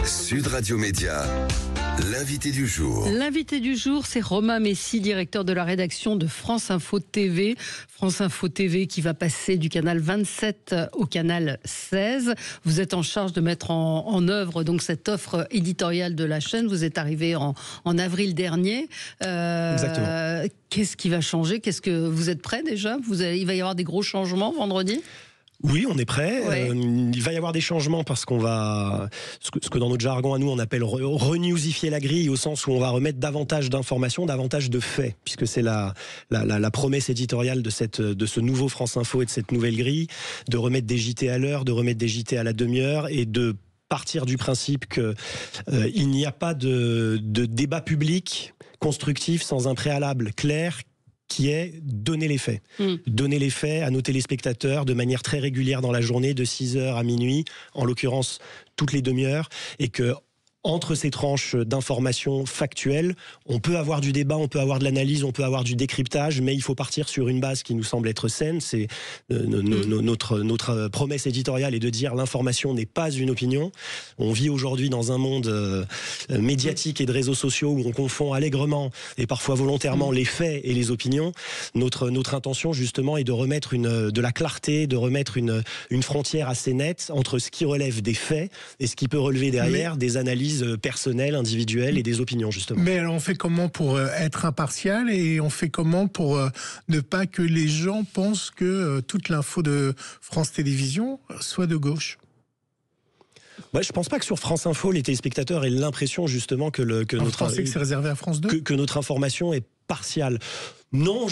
Sud Radio Média, l'invité du jour. L'invité du jour, c'est Romain Messi, directeur de la rédaction de France Info TV. France Info TV qui va passer du canal 27 au canal 16. Vous êtes en charge de mettre en œuvre donc cette offre éditoriale de la chaîne. Vous êtes arrivé en avril dernier. Exactement. Qu'est-ce qui va changer ? Qu'est-ce que vous êtes prêt déjà ? Il va y avoir des gros changements vendredi ? Oui, on est prêt. Ouais. Il va y avoir des changements parce qu'on va, ce que dans notre jargon à nous on appelle renewsifier la grille, au sens où on va remettre davantage d'informations, davantage de faits, puisque c'est la promesse éditoriale de ce nouveau France Info et de cette nouvelle grille, de remettre des JT à l'heure, de remettre des JT à la demi-heure et de partir du principe que il n'y a pas de débat public constructif sans un préalable clair, qui est donner les faits. Donner les faits à nos téléspectateurs de manière très régulière dans la journée, de 6h à minuit, en l'occurrence toutes les demi-heures, et que entre ces tranches d'informations factuelles, on peut avoir du débat, on peut avoir de l'analyse, on peut avoir du décryptage, mais il faut partir sur une base qui nous semble être saine. C'est notre promesse éditoriale est de dire l'information n'est pas une opinion. On vit aujourd'hui dans un monde médiatique et de réseaux sociaux où on confond allègrement et parfois volontairement les faits et les opinions. Notre intention justement est de remettre de la clarté, de remettre une frontière assez nette entre ce qui relève des faits et ce qui peut relever derrière des analyses personnelles, individuelles et des opinions justement. Mais alors on fait comment pour être impartial et on fait comment pour ne pas que les gens pensent que toute l'info de France Télévisions soit de gauche ? Ouais, je pense pas que sur France Info, les téléspectateurs aient l'impression justement que Vous pensez que c'est réservé à France 2 ? que notre information est partiale. Non,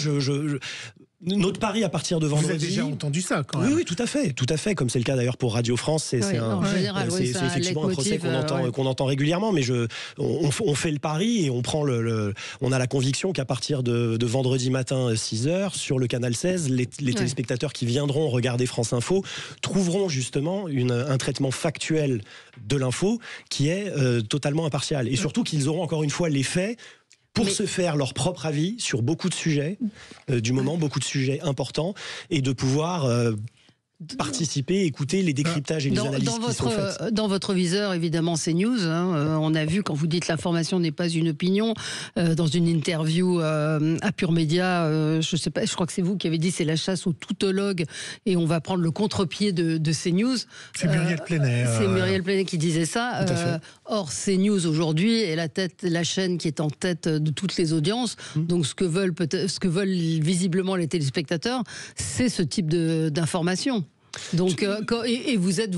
notre pari à partir de vendredi. Vous avez déjà entendu ça quand même. Oui, tout à fait. Comme c'est le cas d'ailleurs pour Radio France, c'est effectivement un procès qu'on entend régulièrement. Mais on fait le pari et on a la conviction qu'à partir de vendredi matin 6h sur le canal 16, les téléspectateurs qui viendront regarder France Info trouveront justement un traitement factuel de l'info qui est totalement impartial. Et surtout qu'ils auront encore une fois les faits pour se faire leur propre avis sur beaucoup de sujets du moment, beaucoup de sujets importants, et de pouvoir participer, écouter les décryptages et les analyses qui sont faites. Dans votre viseur, évidemment, c'est News. On a vu, quand vous dites l'information n'est pas une opinion, dans une interview à Pure Média, je sais pas, je crois que c'est vous qui avez dit c'est la chasse aux tautologues et on va prendre le contre-pied de CNews. C'est Muriel Plénet. C'est Muriel Plénet qui disait ça. Or, CNews aujourd'hui est la chaîne qui est en tête de toutes les audiences. Donc, ce que veulent visiblement les téléspectateurs, c'est ce type d'information. Donc, et vous êtes,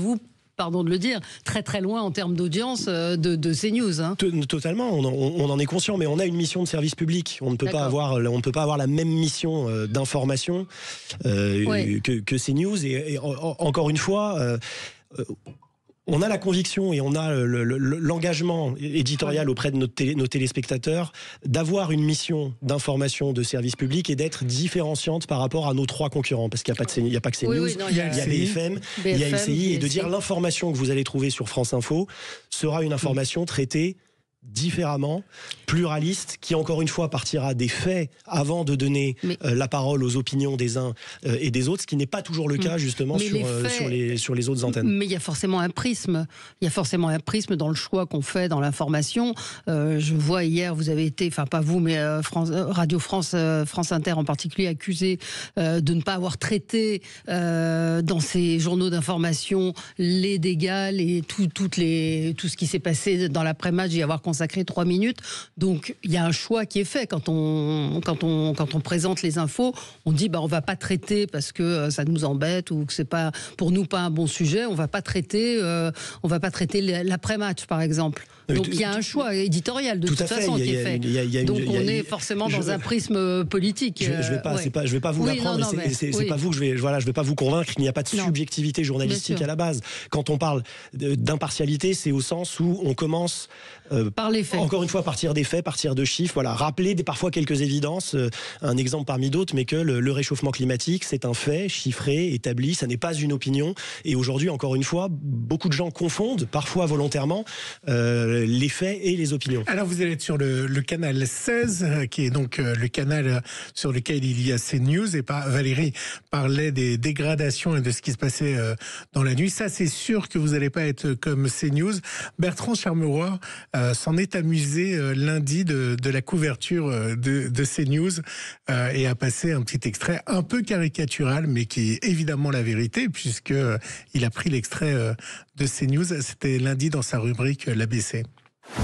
pardon de le dire, très très loin en termes d'audience de CNews. Hein. Totalement, on en est conscient, mais on a une mission de service public. On ne peut pas avoir la même mission d'information que CNews. Et encore une fois, on a la conviction et on a l'engagement éditorial auprès de nos téléspectateurs d'avoir une mission d'information de service public et d'être différenciante par rapport à nos trois concurrents. Parce qu'il n'y a pas que CNews, il y a BFM, il y a LCI, et de dire l'information que vous allez trouver sur France Info sera une information traitée différemment, pluraliste, qui encore une fois partira des faits avant de donner la parole aux opinions des uns et des autres, ce qui n'est pas toujours le cas justement sur les autres antennes. Mais il y a forcément un prisme. Il y a forcément un prisme dans le choix qu'on fait dans l'information. Je vois hier, vous avez été, enfin pas vous, mais Radio France, France Inter en particulier, accusé de ne pas avoir traité dans ces journaux d'information les dégâts et tout ce qui s'est passé dans l'après-match, y avoir consacré 3 minutes. Donc, il y a un choix qui est fait. Quand on présente les infos, on dit on va pas traiter parce que ça nous embête ou que c'est pas pour nous pas un bon sujet. On va pas traiter l'après-match, par exemple. Donc, il y a un choix éditorial de toute façon qui est fait. Donc, on est forcément dans un prisme politique. Je vais pas vous l'apprendre. C'est pas vous que je vais pas vous convaincre qu'il n'y a pas de subjectivité journalistique à la base. Quand on parle d'impartialité, c'est au sens où on commence Par les faits. Encore une fois, partir des faits, partir de chiffres, voilà, rappeler parfois quelques évidences, un exemple parmi d'autres, mais que le réchauffement climatique, c'est un fait chiffré, établi, ça n'est pas une opinion. Et aujourd'hui, encore une fois, beaucoup de gens confondent, parfois volontairement, les faits et les opinions. Alors vous allez être sur le canal 16, qui est donc le canal sur lequel il y a CNews, et Valérie parlait des dégradations et de ce qui se passait dans la nuit. Ça, c'est sûr que vous n'allez pas être comme CNews. Bertrand Charmeroy s'en est amusé lundi de la couverture de CNews et a passé un petit extrait un peu caricatural, mais qui est évidemment la vérité, puisque il a pris l'extrait de CNews. C'était lundi dans sa rubrique l'ABC.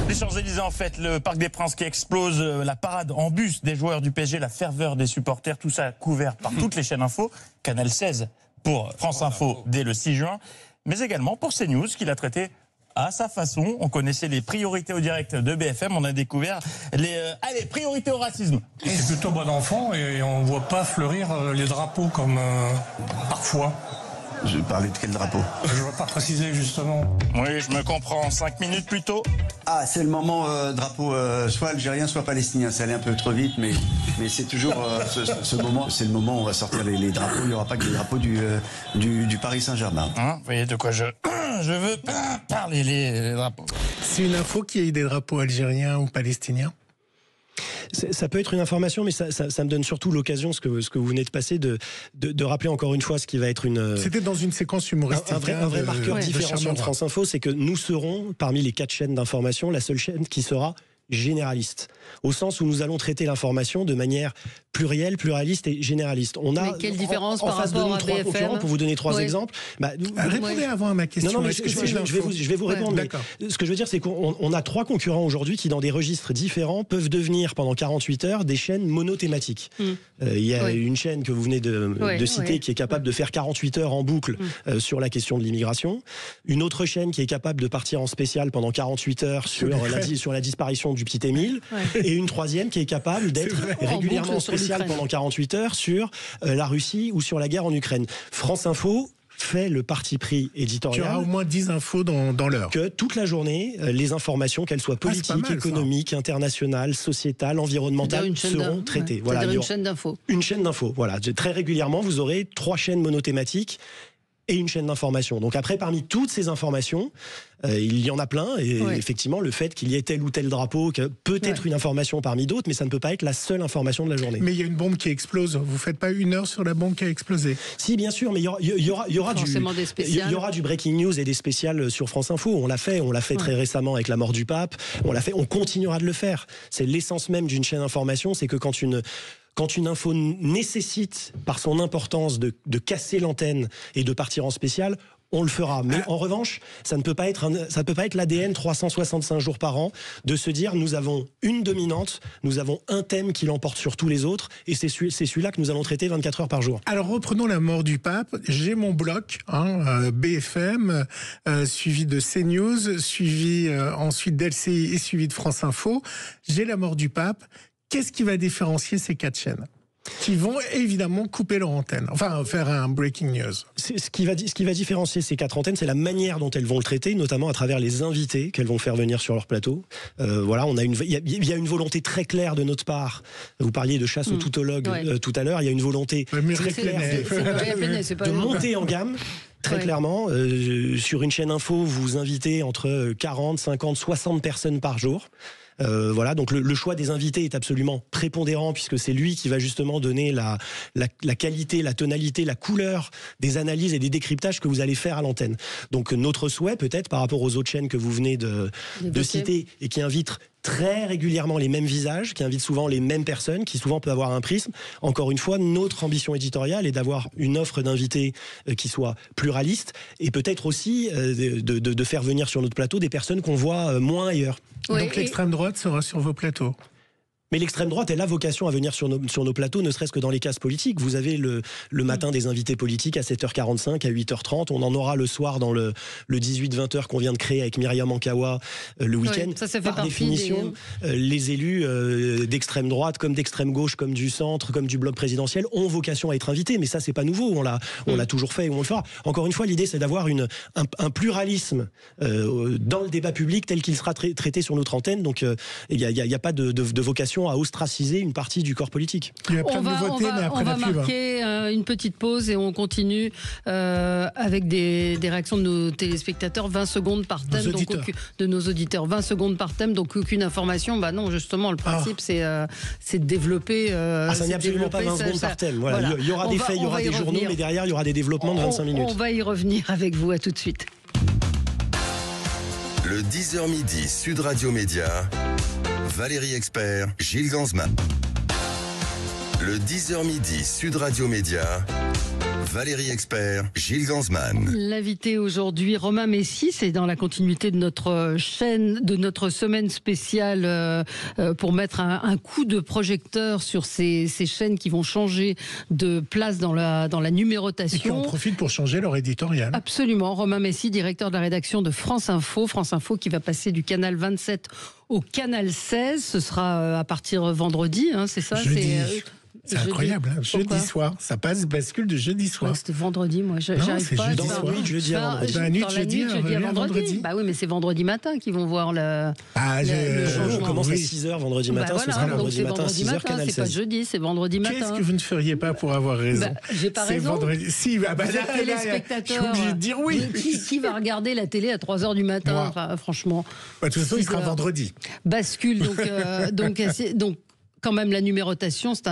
Les Champs-Élysées en fête, le Parc des Princes qui explose, la parade en bus des joueurs du PSG, la ferveur des supporters, tout ça couvert par toutes les chaînes info. Canal 16 pour France Info dès le 6 juin, mais également pour CNews qui l'a traité à sa façon. On connaissait les priorités au direct de BFM, on a découvert les priorités au racisme. C'est plutôt bon enfant et on ne voit pas fleurir les drapeaux comme parfois. Je parlais de quel drapeau? Je ne vais pas préciser justement. Oui, je me comprends, 5 minutes plus tôt. Ah, c'est le moment drapeau soit algérien, soit palestinien. Ça allait un peu trop vite, mais c'est toujours ce moment. C'est le moment où on va sortir les drapeaux. Il n'y aura pas que les drapeaux du Paris Saint-Germain. Hein, vous voyez de quoi je veux parler, les drapeaux. C'est une info qu'il y ait des drapeaux algériens ou palestiniens? Ça peut être une information, mais ça me donne surtout l'occasion, ce que vous venez de passer, de rappeler encore une fois ce qui va être une... C'était dans une séquence humoristique. Un vrai marqueur différenciant de France Info, c'est que nous serons, parmi les 4 chaînes d'information, la seule chaîne qui sera généraliste, au sens où nous allons traiter l'information de manière plurielle, pluraliste et généraliste. On a mais quelle différence en par face de rapport nous à 3 BFM? concurrents, pour vous donner 3 exemples. Répondez avant à ma question. Non, mais je vais vous répondre. Mais ce que je veux dire, c'est qu'on a 3 concurrents aujourd'hui qui, dans des registres différents, peuvent devenir pendant 48 heures des chaînes monothématiques. Il y a une chaîne que vous venez de citer qui est capable de faire 48 heures en boucle sur la question de l'immigration. Une autre chaîne qui est capable de partir en spécial pendant 48 heures sur la disparition du petit Émile. Et une troisième qui est capable d'être régulièrement spéciale pendant 48 heures sur la Russie ou sur la guerre en Ukraine. France Info fait le parti pris éditorial. Tu auras au moins 10 infos dans l'heure. Que toute la journée, les informations, qu'elles soient politiques, économiques, internationales, sociétales, environnementales, seront traitées. Voilà, c'est-à-dire une chaîne d'infos. Une chaîne d'infos, voilà. Très régulièrement, vous aurez 3 chaînes monothématiques et une chaîne d'information. Donc après, parmi toutes ces informations, il y en a plein, et effectivement, le fait qu'il y ait tel ou tel drapeau peut être une information parmi d'autres, mais ça ne peut pas être la seule information de la journée. Mais il y a une bombe qui explose. Vous faites pas 1 heure sur la bombe qui a explosé? Si, bien sûr, mais il y aura du breaking news et des spéciales sur France Info. On l'a fait très récemment avec la mort du pape. On continuera de le faire. C'est l'essence même d'une chaîne d'information, c'est que quand une info nécessite, par son importance, de casser l'antenne et de partir en spécial, on le fera. Mais en revanche, ça ne peut pas être l'ADN 365 jours par an de se dire nous avons une dominante, nous avons un thème qui l'emporte sur tous les autres, et c'est celui-là que nous allons traiter 24 heures par jour. Alors reprenons la mort du pape. J'ai mon bloc, BFM, suivi de CNews, suivi ensuite d'LCI et suivi de France Info. J'ai la mort du pape. Qu'est-ce qui va différencier ces 4 chaînes qui vont évidemment couper leur antenne, enfin faire un breaking news? Ce qui va différencier ces 4 antennes, c'est la manière dont elles vont le traiter, notamment à travers les invités qu'elles vont faire venir sur leur plateau. Voilà, il y a une volonté très claire de notre part. Vous parliez de chasse aux tautologues tout à l'heure. Il y a une volonté très claire de monter en gamme. Très clairement, sur une chaîne info, vous invitez entre 40, 50, 60 personnes par jour. Voilà, donc le choix des invités est absolument prépondérant, puisque c'est lui qui va justement donner la qualité, la tonalité, la couleur des analyses et des décryptages que vous allez faire à l'antenne. Donc notre souhait, peut-être par rapport aux autres chaînes que vous venez de citer et qui invitent très régulièrement les mêmes visages, qui invitent souvent les mêmes personnes, qui souvent peuvent avoir un prisme. Encore une fois, notre ambition éditoriale est d'avoir une offre d'invités qui soit pluraliste, et peut-être aussi de faire venir sur notre plateau des personnes qu'on voit moins ailleurs. Donc l'extrême droite sera sur vos plateaux? Mais l'extrême droite, elle a vocation à venir sur nos plateaux, ne serait-ce que dans les cases politiques. Vous avez le matin des invités politiques à 7h45, à 8h30. On en aura le soir dans le 18-20h qu'on vient de créer avec Myriam Ankawa le week-end. Oui, ça fait par définition, les élus d'extrême droite, comme d'extrême gauche, comme du centre, comme du bloc présidentiel, ont vocation à être invités. Mais ça, c'est pas nouveau. On l'a toujours fait et on le fera. Encore une fois, l'idée, c'est d'avoir un pluralisme dans le débat public tel qu'il sera traité sur notre antenne. Donc, il n'y a pas de vocation à ostraciser une partie du corps politique. Il y a plein de nouveautés, mais après on va marquer une petite pause et on continue avec des réactions de nos téléspectateurs. 20 secondes par thème, de nos auditeurs. 20 secondes par thème, donc aucune information. Bah non, justement, le principe, c'est de développer... ça n'est absolument pas 20 secondes par thème. Voilà. Il y aura des faits, il y aura des journaux, mais derrière, il y aura des développements de 25 minutes. On va y revenir avec vous. À tout de suite. Le 10h midi, Sud Radio Média, Valérie Expert, Gilles Ganzmann. Le 10h midi, Sud Radio Média, Valérie Expert, Gilles Ganzmann. L'invité aujourd'hui, Romain Messi, c'est dans la continuité de notre chaîne, de notre semaine spéciale pour mettre un coup de projecteur sur ces chaînes qui vont changer de place dans la numérotation. Et qui en profitent pour changer leur éditorial. Absolument. Romain Messi, directeur de la rédaction de France Info. France Info qui va passer du canal 27 au canal 16. Ce sera à partir vendredi, hein, c'est ça? C'est incroyable, hein. Jeudi soir, ça bascule de jeudi soir. Ouais, c'était vendredi, moi. J'arrive pas. Dans la nuit de jeudi à vendredi. Dans la nuit de jeudi à vendredi. Bah oui, mais c'est vendredi matin qu'ils vont voir le changement. On commence à 6h vendredi matin, ce sera vendredi matin à 6h, canal 16. C'est pas jeudi, c'est vendredi matin. Qu'est-ce que vous ne feriez pas pour avoir raison? J'ai pas raison. Vendredi. Si, téléspectateur. Je suis obligé de dire oui. Qui va regarder la télé à 3h du matin? Enfin, franchement. De toute façon, il sera vendredi. Bascule, donc quand même la numérotation, c'est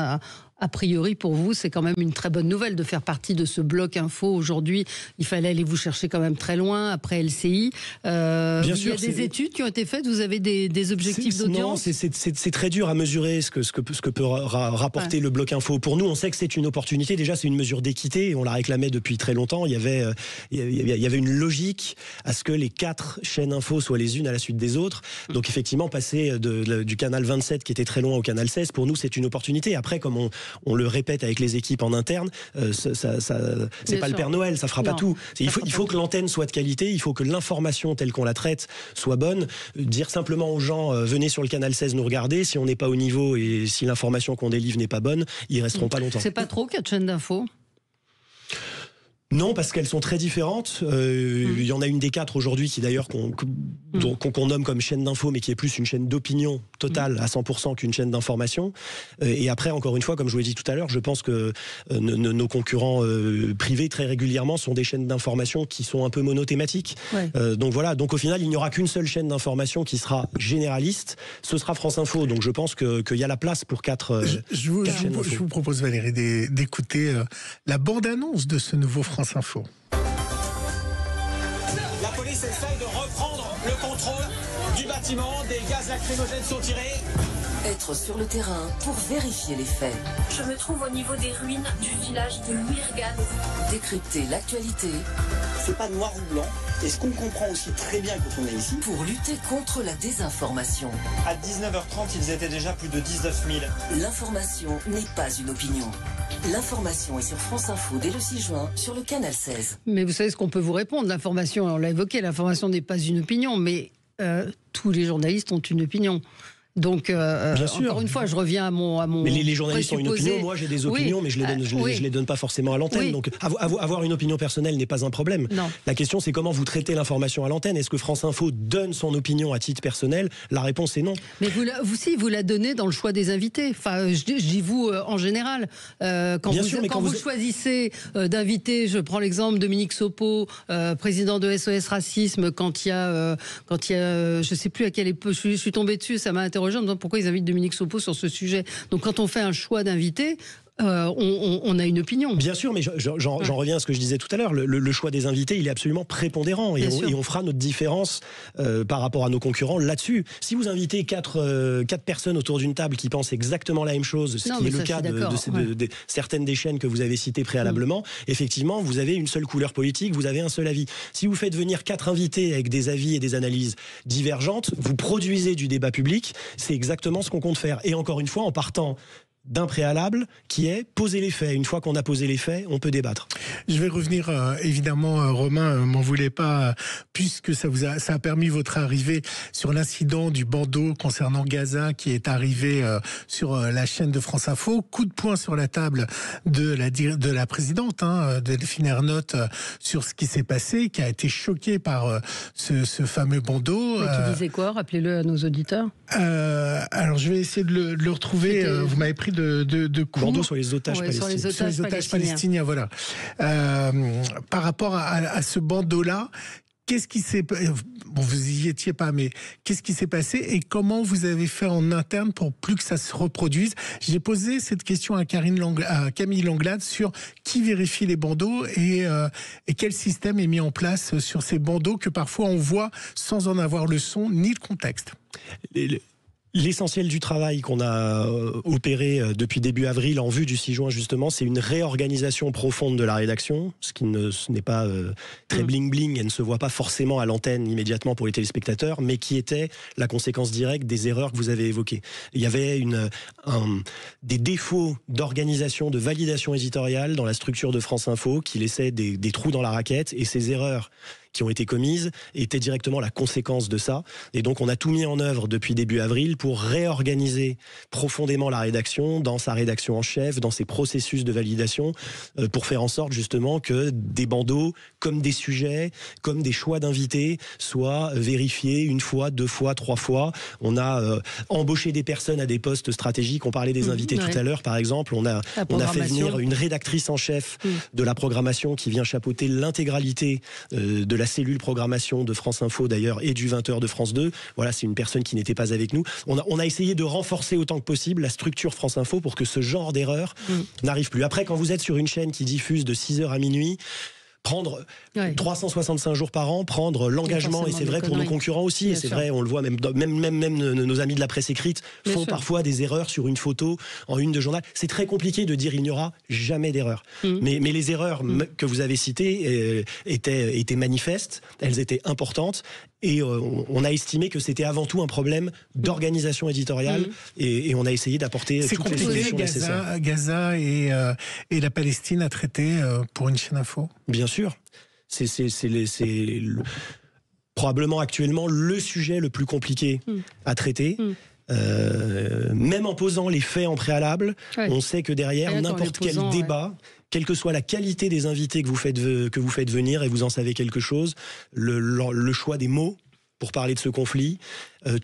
a priori, pour vous, c'est quand même une très bonne nouvelle de faire partie de ce bloc info. Aujourd'hui, il fallait aller vous chercher quand même très loin, après LCI. Bien sûr, il y a des études qui ont été faites, vous avez des objectifs d'audience? Non, c'est très dur à mesurer ce que peut rapporter le bloc info. Pour nous, on sait que c'est une opportunité. Déjà, c'est une mesure d'équité, et on la réclamait depuis très longtemps. Il y avait une logique à ce que les 4 chaînes info soient les unes à la suite des autres. Donc effectivement, passer du canal 27, qui était très loin, au canal 16, pour nous, c'est une opportunité. Après, comme on le répète avec les équipes en interne, c'est pas le Père Noël, ça fera pas tout. Il faut que l'antenne soit de qualité, il faut que l'information telle qu'on la traite soit bonne. Dire simplement aux gens, venez sur le canal 16 nous regarder, si on n'est pas au niveau et si l'information qu'on délivre n'est pas bonne, ils resteront pas longtemps. C'est pas trop 4 chaînes d'infos? Non, parce qu'elles sont très différentes. Il y en a une des 4 aujourd'hui qui d'ailleurs qu'on nomme comme chaîne d'info, mais qui est plus une chaîne d'opinion totale à 100% qu'une chaîne d'information. Et après, encore une fois, comme je vous l'ai dit tout à l'heure, je pense que nos concurrents privés très régulièrement sont des chaînes d'information qui sont un peu monothématiques. Ouais. Donc voilà. Donc au final, il n'y aura qu'une seule chaîne d'information qui sera généraliste. Ce sera France Info. Donc je pense qu'il y a la place pour 4. Je vous propose, Valérie, d'écouter la bande-annonce de ce nouveau France Info. La police essaye de reprendre le contrôle du bâtiment. Des gaz lacrymogènes sont tirés. Être sur le terrain pour vérifier les faits. Je me trouve au niveau des ruines du village de Louis-Regan. Décrypter l'actualité. C'est pas noir ou blanc. Et ce qu'on comprend aussi très bien quand on est ici. Pour lutter contre la désinformation. À 19h30, ils étaient déjà plus de 19 000. L'information n'est pas une opinion. L'information est sur France Info dès le 6 juin sur le canal 16. Mais vous savez ce qu'on peut vous répondre. L'information, on l'a évoqué, l'information n'est pas une opinion, mais tous les journalistes ont une opinion. Donc, encore une fois, je reviens à mon mais les journalistes ont une opinion, moi j'ai des opinions, mais je les donne pas forcément à l'antenne. Oui. Donc, avoir une opinion personnelle n'est pas un problème. Non. La question, c'est comment vous traitez l'information à l'antenne. Est-ce que France Info donne son opinion à titre personnel? La réponse est non. Mais vous la donnez dans le choix des invités. Enfin, je dis vous en général. Quand vous choisissez d'inviter, je prends l'exemple de Dominique Sopo, président de SOS Racisme, quand il y a, je sais plus à quelle époque, je suis tombée dessus, ça m'a interrogé en me disant pourquoi ils invitent Dominique Sopo sur ce sujet. Donc quand on fait un choix d'invité, on a une opinion. Bien sûr, mais j'en reviens à ce que je disais tout à l'heure. Le choix des invités, il est absolument prépondérant et on fera notre différence par rapport à nos concurrents là-dessus. Si vous invitez quatre personnes autour d'une table qui pensent exactement la même chose, ce qui est le cas de certaines des chaînes que vous avez citées préalablement, effectivement, vous avez une seule couleur politique, vous avez un seul avis. Si vous faites venir 4 invités avec des avis et des analyses divergentes, vous produisez du débat public. C'est exactement ce qu'on compte faire. Et encore une fois, en partant d'un préalable qui est poser les faits. Une fois qu'on a posé les faits, on peut débattre. Je vais revenir, évidemment, Romain, m'en voulez pas, puisque ça a permis votre arrivée sur l'incident du bandeau concernant Gaza qui est arrivé sur la chaîne de France Info. Coup de poing sur la table de la présidente, Delphine Ernotte, sur ce qui s'est passé, qui a été choquée par ce fameux bandeau. Mais qui disait quoi? Rappelez-le à nos auditeurs. Alors, je vais essayer de le retrouver. Vous m'avez pris de coups. Bandeau sur les otages palestiniens. Sur les otages palestiniens, voilà. Par rapport à ce bandeau-là, qu'est-ce qui s'est... Bon, vous y étiez pas, mais qu'est-ce qui s'est passé et comment vous avez fait en interne pour plus que ça se reproduise? J'ai posé cette question à Camille Langlade sur qui vérifie les bandeaux et quel système est mis en place sur ces bandeaux que parfois on voit sans en avoir le son ni le contexte. L'essentiel du travail qu'on a opéré depuis début avril en vue du 6 juin justement, c'est une réorganisation profonde de la rédaction, ce n'est pas très bling-bling et ne se voit pas forcément à l'antenne immédiatement pour les téléspectateurs, mais qui était la conséquence directe des erreurs que vous avez évoquées. Il y avait des défauts d'organisation, de validation éditoriale dans la structure de France Info qui laissaient des trous dans la raquette, et ces erreurs qui ont été commises étaient directement la conséquence de ça. Et donc on a tout mis en œuvre depuis début avril pour réorganiser profondément la rédaction, dans sa rédaction en chef, dans ses processus de validation, pour faire en sorte justement que des bandeaux, comme des sujets, comme des choix d'invités, soient vérifiés 1 fois, 2 fois, 3 fois. On a embauché des personnes à des postes stratégiques. On parlait des invités tout à l'heure, par exemple. On a fait venir une rédactrice en chef de la programmation qui vient chapeauter l'intégralité de la cellule programmation de France Info d'ailleurs et du 20h de France 2. Voilà, c'est une personne qui n'était pas avec nous. On a essayé de renforcer autant que possible la structure France Info pour que ce genre d'erreur n'arrive plus. Après, quand vous êtes sur une chaîne qui diffuse de 6h à minuit, prendre 365 jours par an, prendre l'engagement, et c'est vrai pour nos concurrents aussi, et c'est vrai, on le voit, même nos amis de la presse écrite font parfois des erreurs sur une photo en une de journal. C'est très compliqué de dire il n'y aura jamais d'erreur. Mais les erreurs que vous avez citées étaient manifestes, elles étaient importantes, et on a estimé que c'était avant tout un problème d'organisation éditoriale, et on a essayé d'apporter toutes les solutions nécessaires. Gaza et la Palestine à traiter pour une chaîne info? Bien sûr. C'est probablement actuellement le sujet le plus compliqué à traiter. Même en posant les faits en préalable, on sait que derrière n'importe quel débat, quelle que soit la qualité des invités que vous faites venir, et vous en savez quelque chose, le choix des mots pour parler de ce conflit,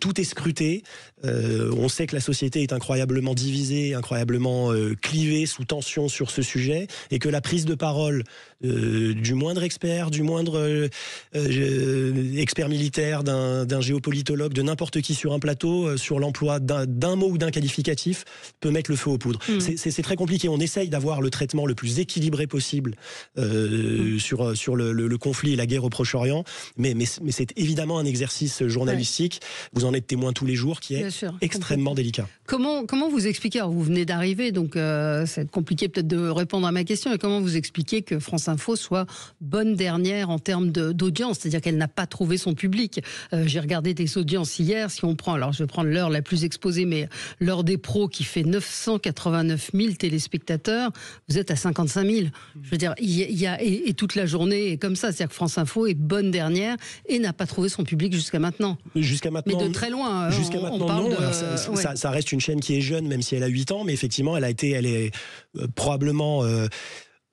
tout est scruté. On sait que la société est incroyablement divisée, incroyablement clivée, sous tension sur ce sujet, et que la prise de parole du moindre expert, du moindre expert militaire, d'un géopolitologue, de n'importe qui sur un plateau, sur l'emploi d'un mot ou d'un qualificatif, peut mettre le feu aux poudres. C'est très compliqué. On essaye d'avoir le traitement le plus équilibré possible sur le conflit et la guerre au Proche-Orient, mais c'est évidemment un exercice journalistique. Vous en êtes témoin tous les jours, qui est extrêmement délicat. Comment vous expliquez, alors vous venez d'arriver, donc c'est compliqué peut-être de répondre à ma question, mais comment vous expliquez que France Info soit bonne dernière en termes d'audience, c'est-à-dire qu'elle n'a pas trouvé son public? J'ai regardé des audiences hier, si on prend, alors je vais prendre l'heure la plus exposée, mais l'heure des pros qui fait 989 000 téléspectateurs, vous êtes à 55 000. Je veux dire, et toute la journée est comme ça, c'est-à-dire que France Info est bonne dernière et n'a pas trouvé son public jusqu'à maintenant. Jusqu'à maintenant, mais de très loin. Jusqu'à maintenant, non. Ça reste une chaîne qui est jeune, même si elle a 8 ans, mais effectivement, elle est probablement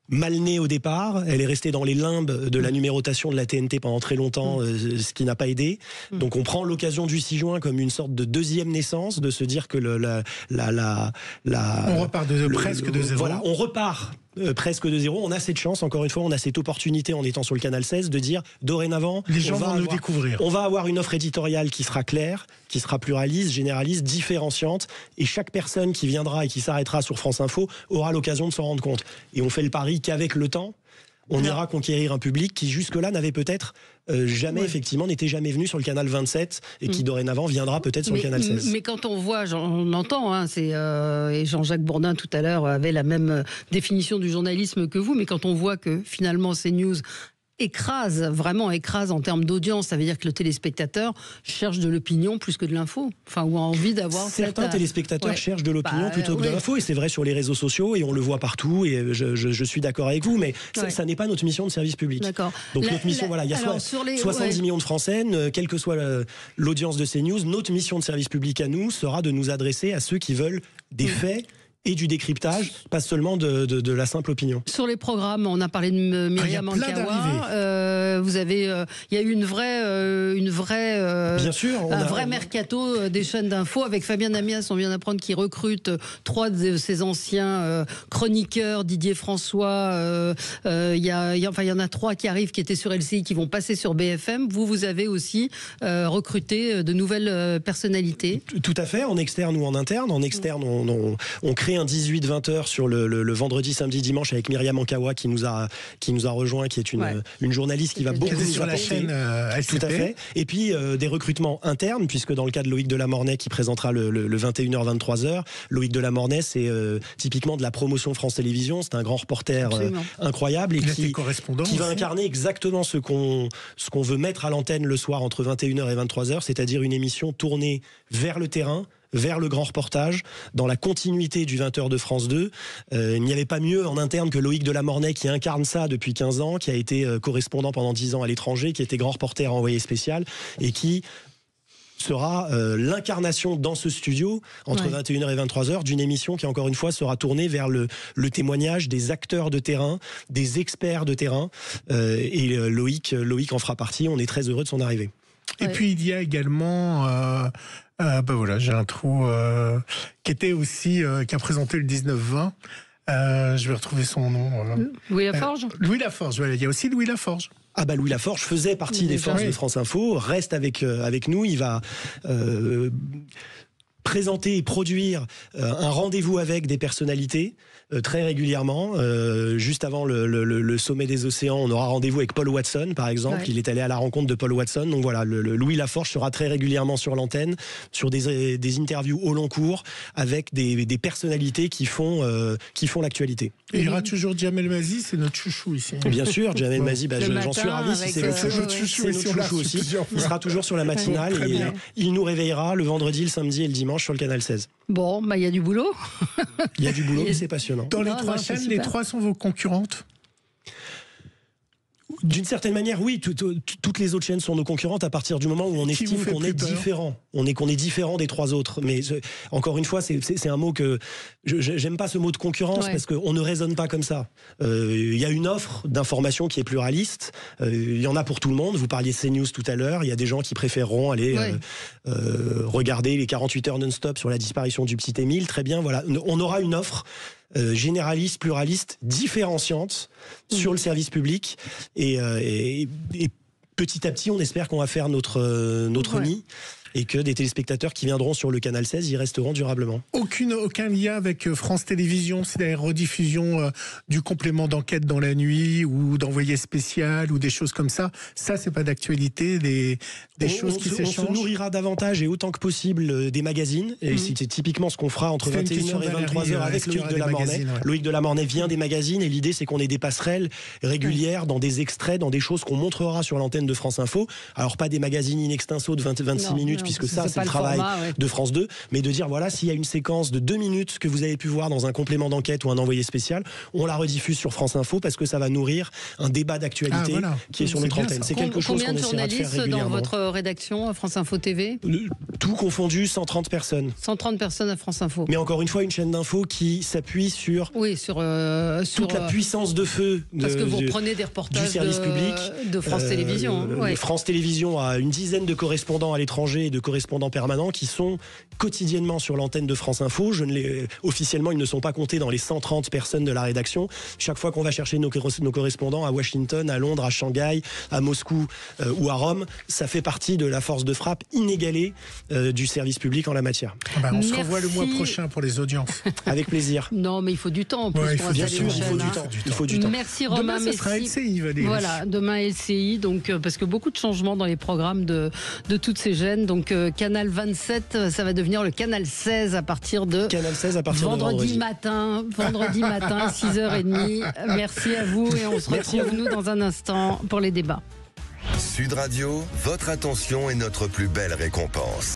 mal née au départ. Elle est restée dans les limbes de la numérotation de la TNT pendant très longtemps, ce qui n'a pas aidé. Donc on prend l'occasion du 6 juin comme une sorte de deuxième naissance, de se dire que on repart presque de zéro. Voilà, on repart presque de zéro. On a cette chance, encore une fois, on a cette opportunité en étant sur le canal 16 de dire dorénavant, les gens vont nous découvrir. On va avoir une offre éditoriale qui sera claire, qui sera pluraliste, généraliste, différenciante, et chaque personne qui viendra et qui s'arrêtera sur France Info aura l'occasion de s'en rendre compte. Et on fait le pari qu'avec le temps, on ira conquérir un public qui jusque-là n'avait peut-être jamais, effectivement, n'était jamais venu sur le canal 27 et qui dorénavant viendra peut-être sur le canal 16. Mais quand on voit, on entend, hein, et Jean-Jacques Bourdin tout à l'heure avait la même définition du journalisme que vous, mais quand on voit que finalement CNews vraiment écrase en termes d'audience, ça veut dire que le téléspectateur cherche de l'opinion plus que de l'info, ou a envie d'avoir. Certains téléspectateurs cherchent de l'opinion plutôt que de l'info, et c'est vrai sur les réseaux sociaux, et on le voit partout, et je suis d'accord avec vous, mais ça n'est pas notre mission de service public. D'accord. Donc notre mission, il y a 70 millions de Français, quelle que soit l'audience de CNews, notre mission de service public à nous sera de nous adresser à ceux qui veulent des faits et du décryptage, pas seulement de la simple opinion. Sur les programmes, on a parlé de Myriam Ankawa. Vous avez, il y a eu une vraie, bien sûr, un vrai mercato des chaînes d'infos avec Fabien Amias. On vient d'apprendre qu'il recrute 3 de ses anciens chroniqueurs, Didier François. Il y en a 3 qui arrivent, qui étaient sur LCI, qui vont passer sur BFM. Vous avez aussi recruté de nouvelles personnalités. Tout à fait, en externe ou en interne. En externe, on crée un 18-20h sur le vendredi, samedi, dimanche avec Myriam Ankawa qui nous a rejoint, qui est une journaliste qui va beaucoup nous apporter. La chaîne tout à fait. Et puis des recrutements internes, puisque dans le cas de Loïc Delamornay qui présentera le 21h-23h, Loïc Delamornay, c'est typiquement de la promotion France Télévisions. C'est un grand reporter incroyable et qui va incarner exactement ce qu'on veut mettre à l'antenne le soir entre 21h et 23h, c'est-à-dire une émission tournée vers le terrain, vers le grand reportage, dans la continuité du 20h de France 2. Il n'y avait pas mieux en interne que Loïc Delamornay qui incarne ça depuis 15 ans, qui a été correspondant pendant 10 ans à l'étranger, qui était grand reporter envoyé spécial et qui sera l'incarnation dans ce studio entre 21h et 23h d'une émission qui encore une fois sera tournée vers le témoignage des acteurs de terrain, des experts de terrain, et Loïc en fera partie. On est très heureux de son arrivée. Et puis il y a également j'ai un trou qui était aussi qui a présenté le 19-20. Je vais retrouver son nom. Louis Laforge. Louis Laforge. Voilà, il y a aussi Louis Laforge. Louis Laforge faisait partie des forces de France Info, reste avec nous. Il va présenter et produire un rendez-vous avec des personnalités très régulièrement. Juste avant le sommet des océans, on aura rendez-vous avec Paul Watson, par exemple. Il est allé à la rencontre de Paul Watson. Donc voilà, Louis Laforge sera très régulièrement sur l'antenne, sur des interviews au long cours, avec des personnalités qui font l'actualité. Et il y aura toujours Jamel Mazy, c'est notre chouchou ici. Bien sûr, Jamel Mazy, j'en suis ravi. Si c'est notre chouchou aussi. Il sera toujours sur la matinale. Il nous réveillera le vendredi, le samedi et le dimanche sur le canal 16. Bon, il y a du boulot. Il y a du boulot, mais c'est passionnant. Dans les 3 chaînes, les 3 sont vos concurrentes ? D'une certaine manière, oui. Toutes les autres chaînes sont nos concurrentes à partir du moment où on estime qu'on est différent. Qu'on est différent des 3 autres. Mais encore une fois, c'est un mot que j'aime pas, ce mot de concurrence, parce qu'on ne raisonne pas comme ça. Il y a une offre d'information qui est pluraliste. Il y en a pour tout le monde. Vous parliez de CNews tout à l'heure. Il y a des gens qui préféreront aller regarder les 48 heures non-stop sur la disparition du petit Émile. Très bien, voilà. On aura une offre généraliste, pluraliste, différenciante sur le service public, et petit à petit on espère qu'on va faire notre nid, et que des téléspectateurs qui viendront sur le canal 16 y resteront durablement. Aucun lien avec France Télévisions, c'est la rediffusion du complément d'enquête dans la nuit ou d'envoyé spécial ou des choses comme ça. Ça, c'est pas d'actualité, des choses qui s'échangent. On se nourrira davantage et autant que possible des magazines. Et c'est typiquement ce qu'on fera entre 21h et 23h avec Loïc Delamornay. Loïc Delamornay vient des magazines, et l'idée c'est qu'on ait des passerelles régulières dans des extraits, dans des choses qu'on montrera sur l'antenne de France Info. Alors pas des magazines in extenso de 26 minutes, puisque ça c'est le travail de France 2, mais de dire voilà, s'il y a une séquence de 2 minutes que vous avez pu voir dans un complément d'enquête ou un envoyé spécial, on la rediffuse sur France Info parce que ça va nourrir un débat d'actualité qui est sur notre antenne. C'est quelque chose qu'on essaiera de faire régulièrement. Combien de journalistes dans votre rédaction France Info TV ? Tout confondu, 130 personnes. 130 personnes à France Info. Mais encore une fois, une chaîne d'info qui s'appuie sur toute la puissance de feu parce que vous reprenez des reportages du service public de France Télévisions. France Télévisions a une dizaine de correspondants à l'étranger, de correspondants permanents qui sont quotidiennement sur l'antenne de France Info. Officiellement, ils ne sont pas comptés dans les 130 personnes de la rédaction. Chaque fois qu'on va chercher nos correspondants à Washington, à Londres, à Shanghai, à Moscou ou à Rome, ça fait partie de la force de frappe inégalée du service public en la matière. On se revoit le mois prochain pour les audiences. Avec plaisir. Non, mais il faut du temps. Il faut du temps. Merci Romain. Demain, ce sera LCI, Valérie. Voilà, demain LCI, donc, parce que beaucoup de changements dans les programmes de toutes ces chaînes. Donc, Canal 27, ça va devenir le Canal 16 à partir de vendredi matin, 6h30. Merci à vous et on se retrouve, nous, dans un instant pour les débats. Sud Radio, votre attention est notre plus belle récompense.